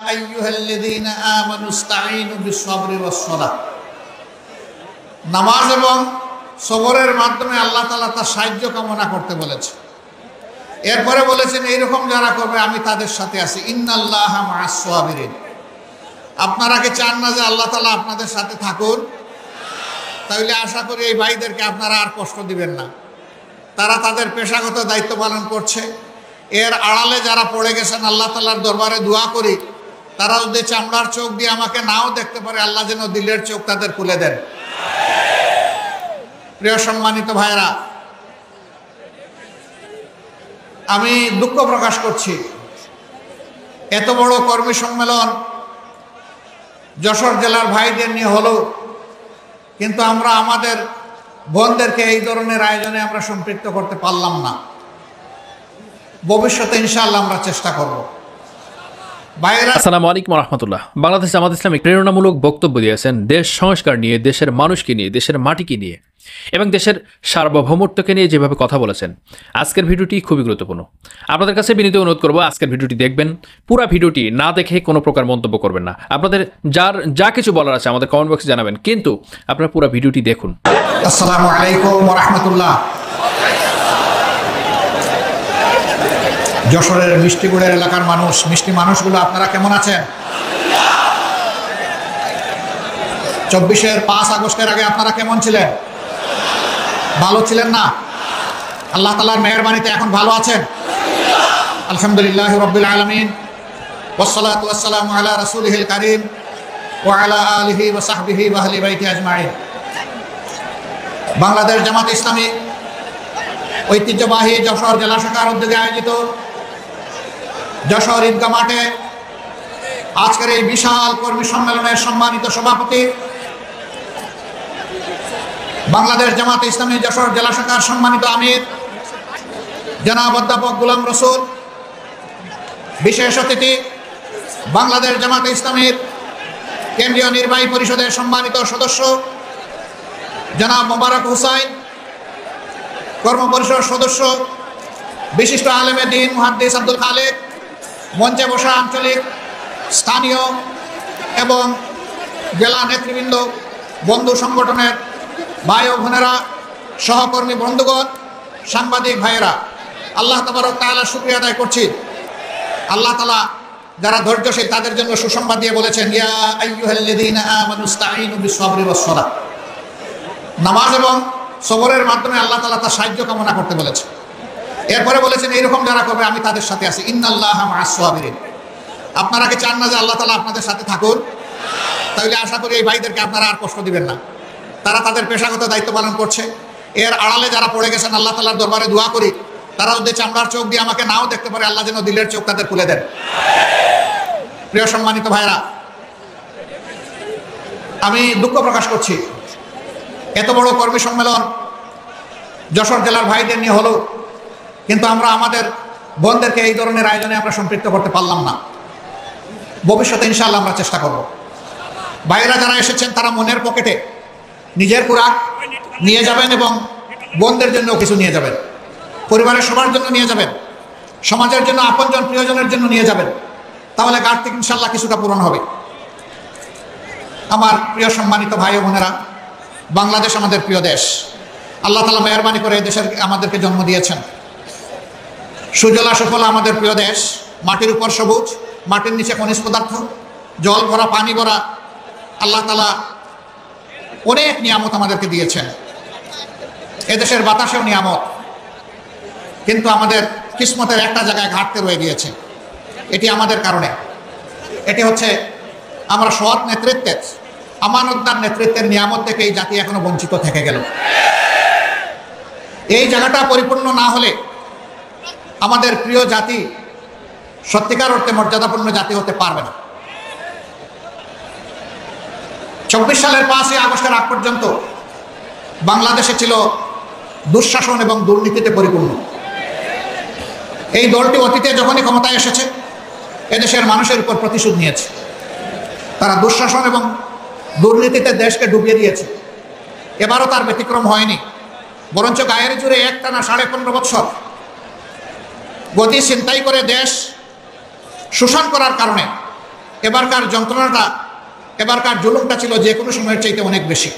আইয়ুহাল্লাযীনা আমানুস্তাঈনু বিস-সাবরি ওয়াস-সালাহ। নামাজ এবং সবরের মাধ্যমে আল্লাহ তাআলা তার সাহায্য কামনা করতে বলেছে। এরপরে বলেছেন এইরকম যারা করবে আমি তাদের সাথে আছি, ইন্নাল্লাহা মা'আস-সাবিরিন। আপনারা কি চান না যে আল্লাহ তাআলা আপনাদের সাথে থাকুন? তাহলে আশা করি এই ভাইদেরকে আপনারা আর কষ্ট দিবেন না। তারা তাদের পেশাগত দায়িত্ব পালন করছে। এর আড়ালে যারা পড়ে গেছেন আল্লাহ তাআলার দরবারে দোয়া করি, তারা যদি চামড়ার চোখ দিয়ে আমাকে নাও দেখতে পারে, আল্লাহ যেন দিলের চোখ তাদের খুলে দেন। প্রিয় সম্মানিত ভাইরা, আমি দুঃখ প্রকাশ করছি, এত বড় কর্মী সম্মেলন যশোর জেলার ভাইদের নিয়ে হলো, কিন্তু আমরা আমাদের বোনদেরকে এই ধরনের আয়োজনে আমরা সম্পৃক্ত করতে পারলাম না। ভবিষ্যতে ইনশাআল্লাহ আমরা চেষ্টা করব। আসসালামু আলাইকুম রহমতুল্লাহ। বাংলাদেশ জামাত ইসলামী প্রেরণামূলক বক্তব্য দিয়েছেন দেশ সংস্কার নিয়ে, দেশের মানুষকে নিয়ে, দেশের মাটিকে নিয়ে এবং দেশের সার্বভৌমত্বকে নিয়ে যেভাবে কথা বলেছেন। আজকের ভিডিওটি খুবই গুরুত্বপূর্ণ। আপনাদের কাছে বিনীত অনুরোধ করবো আজকের ভিডিওটি দেখবেন, পুরো ভিডিওটি না দেখে কোনো প্রকার মন্তব্য করবেন না। আপনাদের যা কিছু বলার আছে আমাদের কমেন্ট বক্সে জানাবেন, কিন্তু আপনারা পুরো ভিডিওটি দেখুন। আসসালামু আলাইকুম রহমতুল্লাহ। যশোরের মিষ্টিগুড়ের এলাকার মানুষ, মিষ্টি মানুষগুলো আপনারা কেমন আছেন? 5 আগস্টের আগে আপনারা কেমন ছিলেন? ভালো ছিলেন না? আল্লাহ তাআলার মেহেরবানিতে এখন ভালো আছেন? আলহামদুলিল্লাহি রাব্বিল আলামিন, ওয়াসসালাতু ওয়াসসালামু আলা রাসূলিহিল কারীম ওয়া আলা আলিহি ওয়া সাহবিহি ওয়া আহলি বাইতি আজমাইন। বাংলাদেশ জামাত ইসলামী ঐতিহ্যবাহী যশোর জেলা শাখার উদ্যোগে আয়োজিত যশোর ঈদগাহ মাঠে আজকের এই বিশাল কর্মী সম্মেলনের সম্মানিত সভাপতি, বাংলাদেশ জামাত ইসলামী যশোর জেলা শাখার সম্মানিত আমির জনাব অধ্যাপক গোলাম রসুল, বিশেষ অতিথি বাংলাদেশ জামাত ইসলামীর কেন্দ্রীয় নির্বাহী পরিষদের সম্মানিত সদস্য জনাব মোবারক হুসাইন, কর্মপরিষদ সদস্য বিশিষ্ট আলেমে দ্বীন মুহাদ্দিস আব্দুল খালেক, মঞ্চে বসা আঞ্চলিক, স্থানীয় এবং জেলা নেতৃবৃন্দ, বন্ধু সংগঠনের ভাই ও বোনেরা, সহকর্মী বন্ধুগণ, সাংবাদিক ভাইয়েরা, আল্লাহ তাবারক তাআলার শুকরিয়া আদায় করছি। আল্লাহ তাআলা যারা ধৈর্যশীল তাদের জন্য সুসংবাদ দিয়ে বলেছেন, ইয়া আইয়ুহাল্লাযীনা আমানুস্তাঈনু বিস-সাবরি ওয়াস-সালাহ। নামাজ এবং সবরের মাধ্যমে আল্লাহ তাআলা তার সাহায্য কামনা করতে বলেছে। এরপরে বলেছেন এইরকম যারা করবে আমি তাদের সাথে আছি, ইন্নাল্লাহা মা'আস-সাবিরিন। আপনারা কি চান না যে আল্লাহ তাআলা আপনাদের সাথে থাকুন? তাহলে আশা করি এই ভাইদেরকে আপনারা আর কষ্ট দিবেন না। তারা তাদের পেশাগত দায়িত্ব পালন করছে। এর আড়ালে যারা পড়ে গেছেন আল্লাহ তাআলার দরবারে দোয়া করি, তারা যদি চামড়ার চোখ দিয়ে আমাকে নাও দেখতে পারে, আল্লাহ যেন দিলের চোখ তাদের খুলে দেন। প্রিয় সম্মানিত ভাইরা, আমি দুঃখ প্রকাশ করছি, এত বড় কর্মী সম্মেলন যশোর জেলার ভাইদের নিয়ে হলো, কিন্তু আমরা আমাদের বোনদেরকে এই ধরনের আয়োজনে আমরা সম্পৃক্ত করতে পারলাম না। ভবিষ্যতে ইনশাআল্লাহ আমরা চেষ্টা করব। ভাইয়েরা যারা এসেছেন তারা মনের পকেটে নিজের কুরাক নিয়ে যাবেন এবং বোনদের জন্য কিছু নিয়ে যাবেন, পরিবারের সবার জন্য নিয়ে যাবেন, সমাজের জন্য, আপনজন প্রিয়জনের জন্য নিয়ে যাবেন। তাহলে ঘাটতি ইনশাআল্লাহ কিছুটা পূরণ হবে। আমার প্রিয় সম্মানিত ভাই ও বোনেরা, বাংলাদেশ আমাদের প্রিয় দেশ। আল্লাহ তাআলা মেহেরবানি করে এই দেশের আমাদেরকে জন্ম দিয়েছেন। সুজলা সুফলা আমাদের প্রিয় দেশ, মাটির উপর সবুজ, মাটির নিচে খনিজ পদার্থ, জল ভরা, পানি ভরা। আল্লাহ তাআলা অনেক নিয়ামত আমাদেরকে দিয়েছেন। এদেশের বাতাসেও নিয়ামত, কিন্তু আমাদের কিসমতের একটা জায়গায় ঘাটতি রয়ে গিয়েছে। এটি আমাদের কারণে। এটি হচ্ছে আমরা সৎ নেতৃত্বের, আমানতদার নেতৃত্বের নিয়ামত থেকে এই জাতি এখনো বঞ্চিত থেকে গেল। এই জায়গাটা পরিপূর্ণ না হলে আমাদের প্রিয় জাতি সত্যিকার অর্থে মর্যাদাপূর্ণ জাতি হতে পারবে না। 24 সালের 5 আগস্টের আগ পর্যন্ত বাংলাদেশে ছিল দুঃশাসন এবং দুর্নীতিতে পরিপূর্ণ। এই দলটি অতীতে যখনই ক্ষমতায় এসেছে এদেশের মানুষের উপর প্রতিশোধ নিয়েছে। তারা দুঃশাসন এবং দুর্নীতিতে দেশকে ডুবিয়ে দিয়েছে। এবারও তার ব্যতিক্রম হয়নি, বরঞ্চ গায়ের জুড়ে একটানা 15.5 বছর গতি ছিনতাই করে দেশ শোষণ করার কারণে এবারকার যন্ত্রণাটা, এবারকার জুলুমটা ছিল যে কোনো সময়ের চাইতে অনেক বেশি।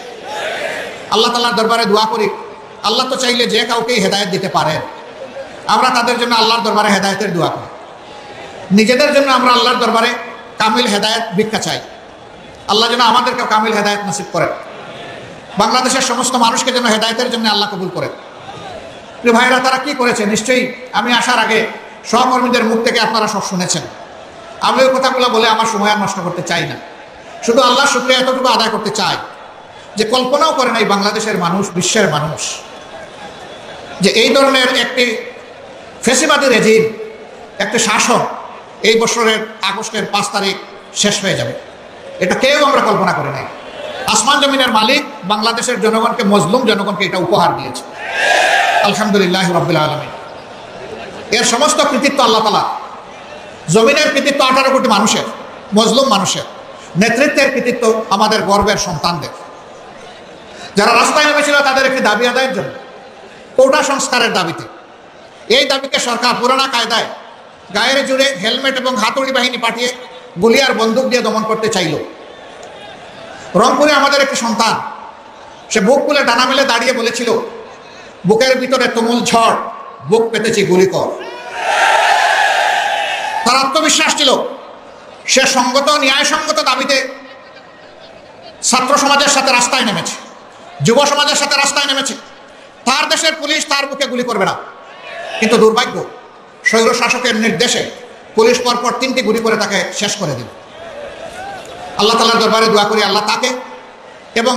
আল্লাহ তাআলার দরবারে দোয়া করি, আল্লাহ তো চাইলে যে কাউকেই হেদায়েত দিতে পারেন। আমরা তাদের জন্য আল্লাহর দরবারে হেদায়েতের দোয়া করি। নিজেদের জন্য আমরা আল্লাহর দরবারে কামিল হেদায়েত ভিক্ষা চাই। আল্লাহ যেন আমাদেরকে কামিল হেদায়েত নসিব করেন। বাংলাদেশের সমস্ত মানুষকে যেন হেদায়েতের জন্য আল্লাহ কবুল করেন। প্রিয় ভাইরা, তারা কি করেছে নিশ্চয়ই আমি আসার আগে সহকর্মীদের মুখ থেকে আপনারা সব শুনেছেন। আমি ওই কথাগুলো বলে আমার সময় আর নষ্ট করতে চাই না। শুধু আল্লাহর শুকরিয়া এতটুকু আদায় করতে চাই যে কল্পনাও করে নাই বাংলাদেশের মানুষ, বিশ্বের মানুষ, যে এই ধরনের একটি ফ্যাসিবাদী রেজিম, একটি শাসন এই বছরের আগস্টের 5 তারিখ শেষ হয়ে যাবে। এটা কেউ আমরা কল্পনা করি নাই। আসমান জমিনের মালিক বাংলাদেশের জনগণকে, মজলুম জনগণকে এটা উপহার দিয়েছে। আলহামদুলিল্লাহ রাব্বিল আলামিন। এর সমস্ত কৃতিত্ব আল্লাহ তাআলা। জমিনের কৃতিত্ব 18 কোটি মানুষের, মজলুম মানুষের। নেতৃত্বের কৃতিত্ব আমাদের গর্বের সন্তানদের, যারা রাস্তায় নেমেছিল তাদের একটি দাবি আদায়ের জন্য, কোটা সংস্কারের দাবিতে। এই দাবিকে সরকার পুরানা কায়দায় গায়ের জুড়ে হেলমেট এবং হাতুড়ি বাহিনী পাঠিয়ে গুলি আর বন্দুক দিয়ে দমন করতে চাইল। রংপুরে আমাদের একটি সন্তান, সে বুক খুলে ডানা মেলে দাঁড়িয়ে বলেছিল, বুকের ভিতরে তুমুল ঝড়, বুক পেতেছি গুলি কর। তার আত্মবিশ্বাস ছিল, সে সঙ্গত ন্যায়সঙ্গত দাবিতে ছাত্র সমাজের সাথে রাস্তায় নেমেছে, যুব সমাজের সাথে রাস্তায় নেমেছে। তার দেশের পুলিশ তার বুকে গুলি করবে না। কিন্তু দুর্ভাগ্য, স্বৈর শাসকের নির্দেশে পুলিশ পরপর 3টি গুলি করে তাকে শেষ করে দিল। আল্লাহ তাআলার দরবারে দোয়া করি, আল্লাহ তাকে এবং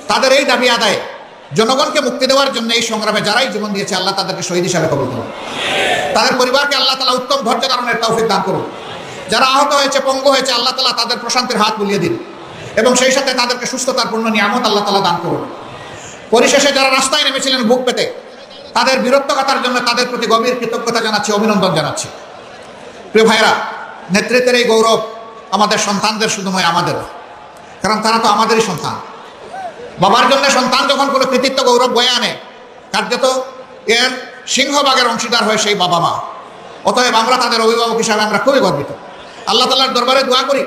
তাদের এই দাবি আদায়ে জনগণকে মুক্তি দেওয়ার জন্য এই সংগ্রামে যারাই জীবন দিয়েছে, আল্লাহ তাদেরকে শহীদ হিসাবে কবুল করুন। তাদের পরিবারকে আল্লাহ তাআলা উত্তম ধৈর্য ধারণের তৌফিক দান করুন। যারা আহত হয়েছে, পঙ্গু হয়েছে, আল্লাহ তাআলা তাদের প্রশান্তির হাত বুলিয়ে দিন এবং সেই সাথে তাদেরকে সুস্থতার পূর্ণ নিয়ামত আল্লাহ তাআলা দান করুন। পরিশেষে যারা রাস্তায় নেমেছিলেন বুক পেতে, তাদের বীরত্বগাথার জন্য তাদের প্রতি গভীর কৃতজ্ঞতা জানাচ্ছি, অভিনন্দন জানাচ্ছি। প্রিয় ভাইরা, নেতৃত্বের এই গৌরব আমাদের সন্তানদের শুধু নয়, আমাদের, কারণ তারা তো আমাদেরই সন্তান। বাবার জন্য সন্তান যখন কোনো কৃতিত্ব গৌরব বয়ে আনে, কার্যত এর সিংহভাগের অংশীদার হয় সেই বাবা মা। অতএব আমরা তাদের অভিভাবক হিসাবে আমরা খুবই গর্বিত। আল্লাহ তাআলার দরবারে দোয়া করি,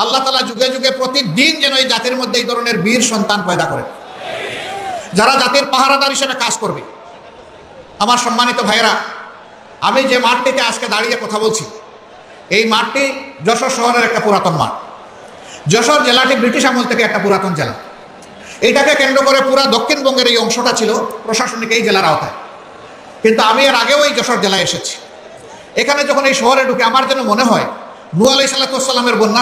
আল্লাহ তাআলা যুগে যুগে প্রতিদিন যেন এই জাতির মধ্যে এই ধরনের বীর সন্তান পয়দা করেন, যারা জাতির পাহারাদার হিসেবে কাজ করবে। আমার সম্মানিত ভাইয়েরা, আমি যে মাঠটিতে আজকে দাঁড়িয়ে কথা বলছি, এই মাঠটি যশোর শহরের একটা পুরাতন মাঠ। যশোর জেলাটি ব্রিটিশ আমল থেকে একটা পুরাতন জেলা। এইটাকে কেন্দ্র করে পুরা দক্ষিণবঙ্গের এই অংশটা ছিল প্রশাসনিক এই জেলার আওতায়। কিন্তু আমি এর আগেও এই যশোর জেলায় এসেছি। এখানে যখন এই শহরে ঢুকে আমার যেন মনে হয় নূহ আলাইহিস সালামের বন্যা